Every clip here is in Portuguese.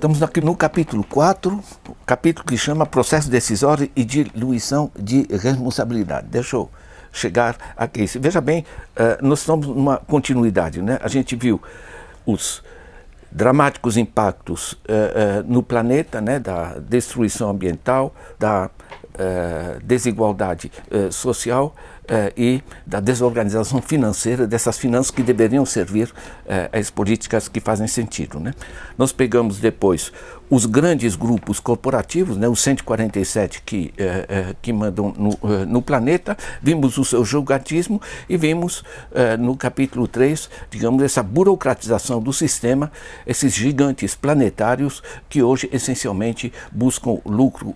Estamos aqui no capítulo 4, capítulo que chama Processo Decisório e Diluição de Responsabilidade. Deixa eu chegar aqui. Veja bem, nós estamos numa continuidade, né? A gente viu os dramáticos impactos no planeta, né, da destruição ambiental, da desigualdade social e da desorganização financeira, dessas finanças que deveriam servir às políticas que fazem sentido, né? Nós pegamos depois os grandes grupos corporativos, né, os 147 que mandam no planeta, vimos o seu julgatismo e vimos no capítulo 3, digamos, essa burocratização do sistema, esses gigantes planetários que hoje essencialmente buscam lucro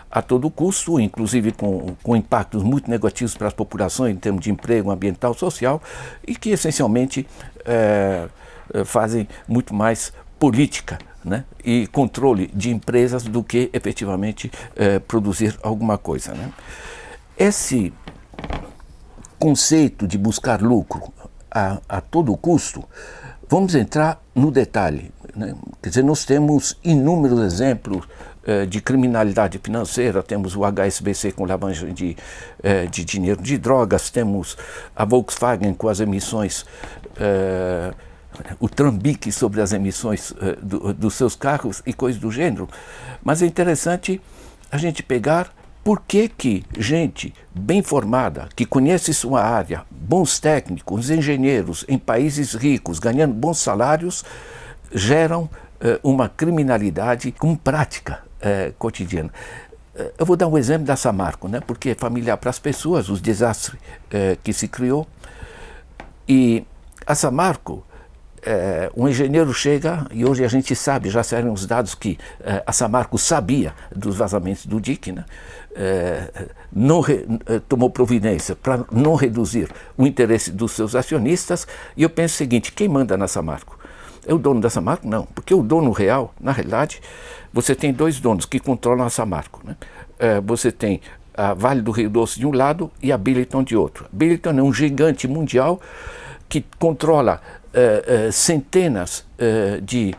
a todo custo, inclusive com impactos muito negativos para as populações em termos de emprego, ambiental, social, e que essencialmente fazem muito mais política, né, e controle de empresas do que efetivamente produzir alguma coisa, né? Esse conceito de buscar lucro a todo custo, vamos entrar no detalhe, né? Quer dizer, nós temos inúmeros exemplos de criminalidade financeira, temos o HSBC com lavagem de dinheiro de drogas, temos a Volkswagen com as emissões, o trambique sobre as emissões dos seus carros e coisas do gênero. Mas é interessante a gente pegar por que gente bem formada, que conhece sua área, bons técnicos, engenheiros em países ricos, ganhando bons salários, geram uma criminalidade com prática cotidiana. Eu vou dar um exemplo da Samarco, né, porque é familiar para as pessoas, os desastres que se criou. E a Samarco, um engenheiro chega, e hoje a gente sabe, já saíram os dados que a Samarco sabia dos vazamentos do DIC, né, tomou providência para não reduzir o interesse dos seus acionistas. E eu penso o seguinte: quem manda na Samarco? É o dono da Samarco? Não, porque o dono real, na realidade, você tem dois donos que controlam a Samarco, né? Você tem a Vale do Rio Doce de um lado e a Billiton de outro. A Billiton é um gigante mundial que controla centenas de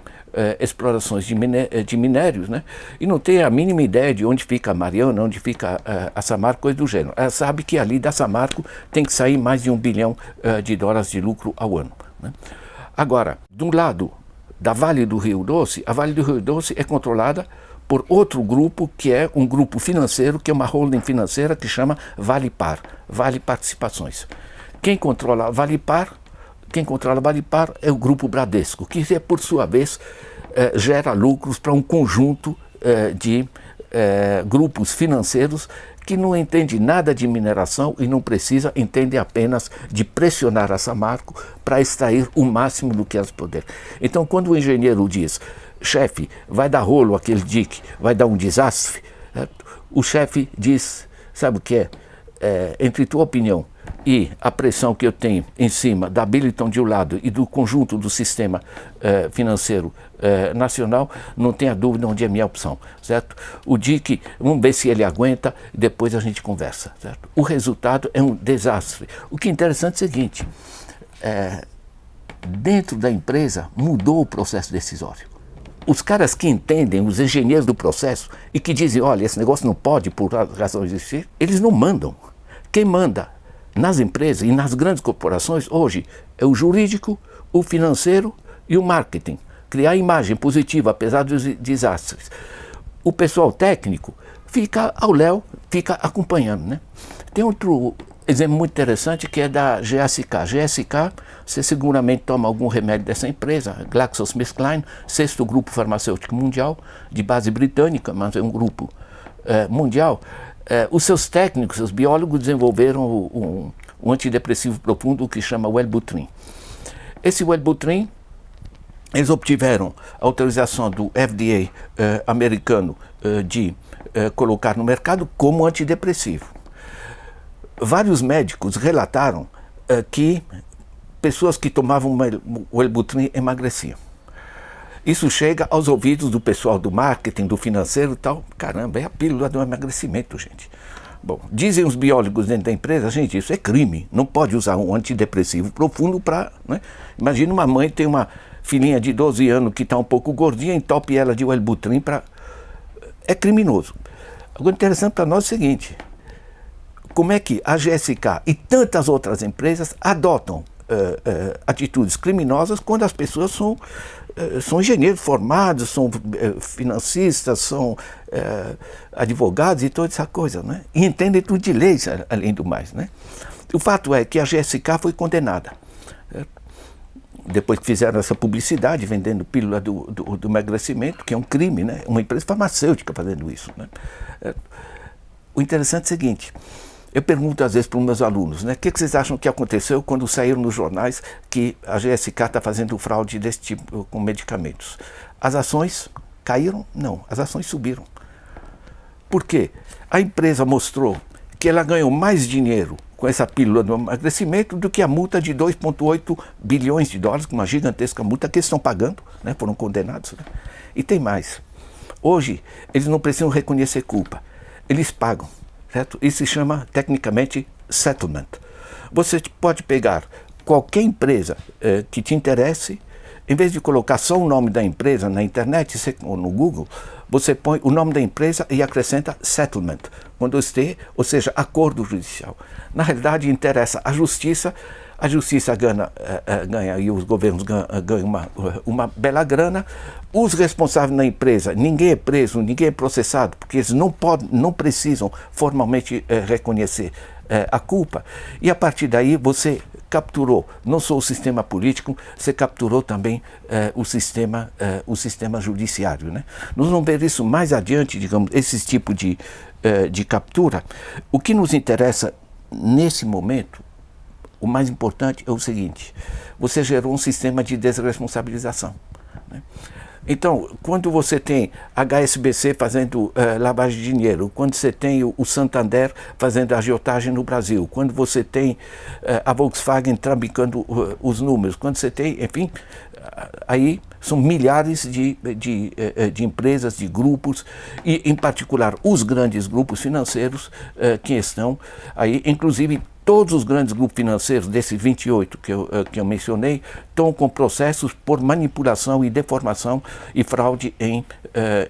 explorações de minérios, né? E não tem a mínima ideia de onde fica a Mariana, onde fica a Samarco, coisa do gênero. Ela sabe que ali da Samarco tem que sair mais de $1 bilhão de lucro ao ano, né? Agora, de um lado da Vale do Rio Doce, a Vale do Rio Doce é controlada por outro grupo, que é um grupo financeiro, que é uma holding financeira que chama Vale Par, Vale Participações. Quem controla a Vale Par é o grupo Bradesco, que por sua vez gera lucros para um conjunto de grupos financeiros que não entende nada de mineração e não precisa, entende apenas de pressionar a Samarco para extrair o máximo do que elas puderem. Então, quando o engenheiro diz: chefe, vai dar rolo aquele DIC, vai dar um desastre, o chefe diz: sabe o que é? Entre tua opinião e a pressão que eu tenho em cima da Billiton de um lado e do conjunto do sistema financeiro nacional, não tenha dúvida onde é a minha opção, certo? O DIC, vamos ver se ele aguenta, depois a gente conversa, certo? O resultado é um desastre. O que é interessante é o seguinte: dentro da empresa mudou o processo decisório. Os caras que entendem, os engenheiros do processo, e que dizem: olha, esse negócio não pode por razão de existir, eles não mandam. Quem manda nas empresas e nas grandes corporações hoje é o jurídico, o financeiro e o marketing. Criar imagem positiva apesar dos desastres. O pessoal técnico fica ao léu, fica acompanhando, né? Tem outro exemplo muito interessante que é da GSK. GSK, você seguramente toma algum remédio dessa empresa, GlaxoSmithKline, 6º grupo farmacêutico mundial, de base britânica, mas é um grupo mundial. Os seus técnicos, os biólogos, desenvolveram um antidepressivo profundo que chama Wellbutrin. Esse Wellbutrin, eles obtiveram a autorização do FDA americano de colocar no mercado como antidepressivo. Vários médicos relataram que pessoas que tomavam o Wellbutrin emagreciam. Isso chega aos ouvidos do pessoal do marketing, do financeiro e tal. Caramba, é a pílula do emagrecimento, gente. Bom, dizem os biólogos dentro da empresa: gente, isso é crime, não pode usar um antidepressivo profundo para... Né? Imagina uma mãe ter uma filhinha de 12 anos que está um pouco gordinha, entope ela de Wellbutrin para... É criminoso. Agora, interessante para nós é o seguinte, como é que a GSK e tantas outras empresas adotam atitudes criminosas quando as pessoas são engenheiros formados, são financistas, são advogados e toda essa coisa, né? E entendem tudo de leis, além do mais, né? O fato é que a GSK foi condenada. Depois que fizeram essa publicidade, vendendo pílula do emagrecimento, que é um crime, né? Uma empresa farmacêutica fazendo isso, né? O interessante é o seguinte, eu pergunto às vezes para os meus alunos, né? O que vocês acham que aconteceu quando saíram nos jornais que a GSK está fazendo fraude desse tipo com medicamentos? As ações caíram? Não, as ações subiram. Por quê? A empresa mostrou que ela ganhou mais dinheiro com essa pílula do emagrecimento do que a multa de 2,8 bilhões de dólares, uma gigantesca multa que eles estão pagando, né? Foram condenados. Né? E tem mais. Hoje, eles não precisam reconhecer culpa. Eles pagam. Certo? Isso se chama, tecnicamente, settlement. Você pode pegar qualquer empresa que te interesse, em vez de colocar só o nome da empresa na internet ou no Google, você põe o nome da empresa e acrescenta settlement, quando esteja, ou seja, acordo judicial. Na realidade, interessa a justiça ganha e os governos ganham uma bela grana. Os responsáveis na empresa, ninguém é preso, ninguém é processado, porque eles não precisam formalmente reconhecer a culpa. E a partir daí você capturou não só o sistema político, você capturou também o sistema judiciário. Né? Nós vamos ver isso mais adiante, digamos, esse tipo de captura. O que nos interessa nesse momento, o mais importante é o seguinte, você gerou um sistema de desresponsabilização. Né? Então, quando você tem HSBC fazendo lavagem de dinheiro, quando você tem o Santander fazendo agiotagem no Brasil, quando você tem a Volkswagen trambicando os números, quando você tem, enfim, aí são milhares de empresas, de grupos, e em particular os grandes grupos financeiros que estão aí, inclusive todos os grandes grupos financeiros, desses 28 que eu mencionei, estão com processos por manipulação e deformação e fraude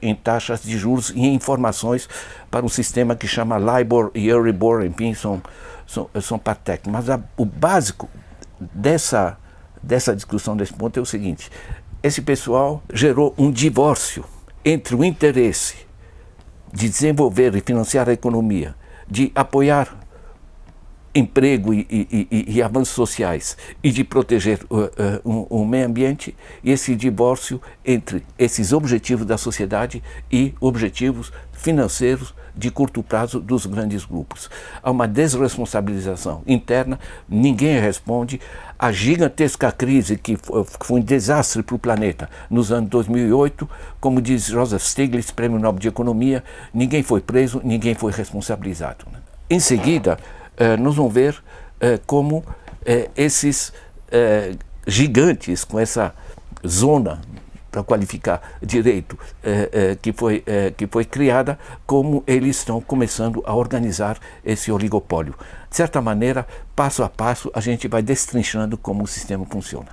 em taxas de juros e em informações para um sistema que chama LIBOR e Euribor, enfim, são parte técnica. Mas o básico dessa discussão, desse ponto, é o seguinte, esse pessoal gerou um divórcio entre o interesse de desenvolver e financiar a economia, de apoiar emprego e avanços sociais e de proteger o meio ambiente, e esse divórcio entre esses objetivos da sociedade e objetivos financeiros de curto prazo dos grandes grupos. Há uma desresponsabilização interna, ninguém responde. A gigantesca crise que foi um desastre para o planeta nos anos 2008, como diz Joseph Stiglitz, Prêmio Nobel de Economia, ninguém foi preso, ninguém foi responsabilizado. Em seguida, nós vamos ver como esses gigantes com essa zona para qualificar direito que foi criada, como eles estão começando a organizar esse oligopólio. De certa maneira, passo a passo, a gente vai destrinchando como o sistema funciona.